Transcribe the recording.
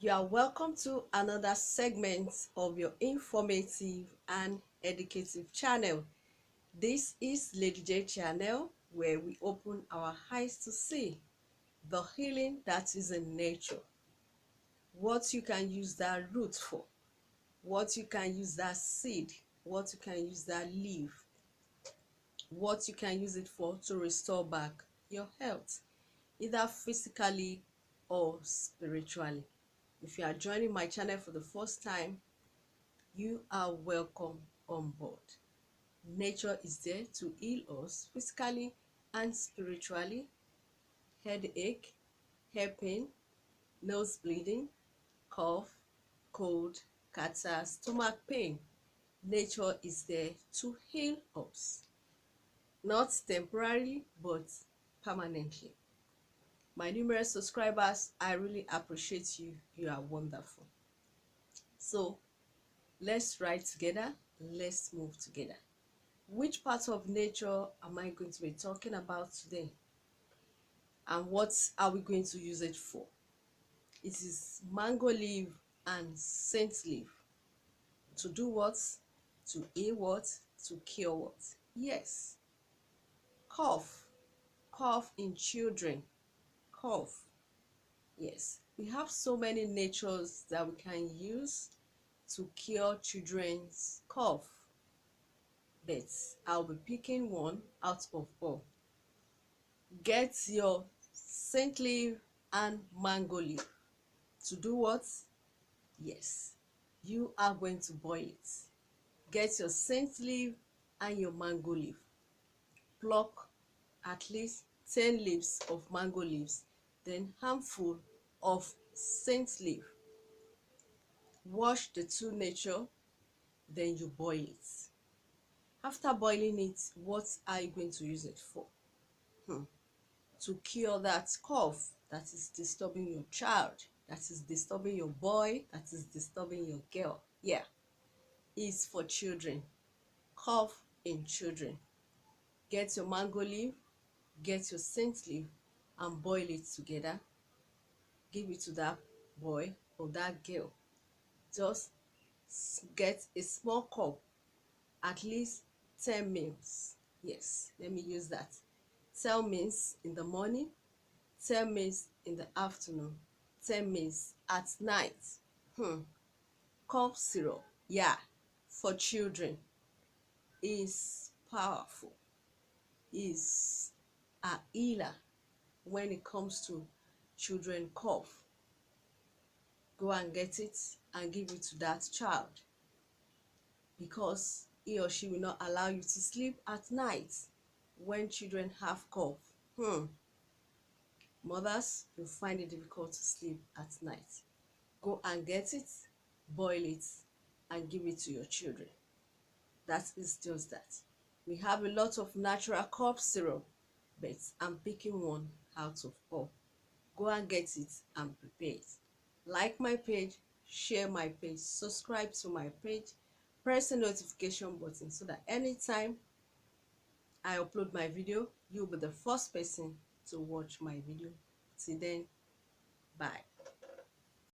You are welcome to another segment of your informative and educative channel. This is Lady J channel, where we open our eyes to see the healing that is in nature, what you can use that root for, what you can use that seed, what you can use that leaf, what you can use it for to restore back your health, either physically or spiritually. If you are joining my channel for the first time, you are welcome on board. Nature is there to heal us physically and spiritually. Headache, hair pain, nose bleeding, cough, cold, catarrh, stomach pain. Nature is there to heal us, not temporarily but permanently. My numerous subscribers, I really appreciate you. You are wonderful. So let's ride together. Let's move together. Which part of nature am I going to be talking about today? And what are we going to use it for? It is mango leaf and saint leaf. To do what? To heal what? To cure what? Yes. Cough. Cough in children. Cough. Yes. We have so many natures that we can use to cure children's cough. But I'll be picking one out of all. Get your saint leaf and mango leaf. To do what? Yes, you are going to boil it. Get your saint leaf and your mango leaf. Pluck at least 10 leaves of mango leaves, then handful of saint leaf. Wash the two nature, then you boil it. After boiling it, what are you going to use it for? To cure that cough that is disturbing your child, that is disturbing your boy, that is disturbing your girl. Yeah, it's for children. Cough in children. Get your mango leaf, get your saint leaf, and boil it together. Give it to that boy or that girl. Just get a small cup, at least 10 mils. Yes, let me use that. 10 mils in the morning, 10 mils in the afternoon, 10 mils at night. Cough syrup, yeah, for children is powerful, is a healer when it comes to children cough. Go and get it and give it to that child, because he or she will not allow you to sleep at night when children have cough. Mothers, you find it difficult to sleep at night. Go and get it, boil it, and give it to your children. That is just that. We have a lot of natural cough syrup, but I'm picking one out of all. Go and get it and prepare it. Like my page, share my page, subscribe to my page, press the notification button so that anytime I upload my video, you'll be the first person to watch my video. Till then, bye.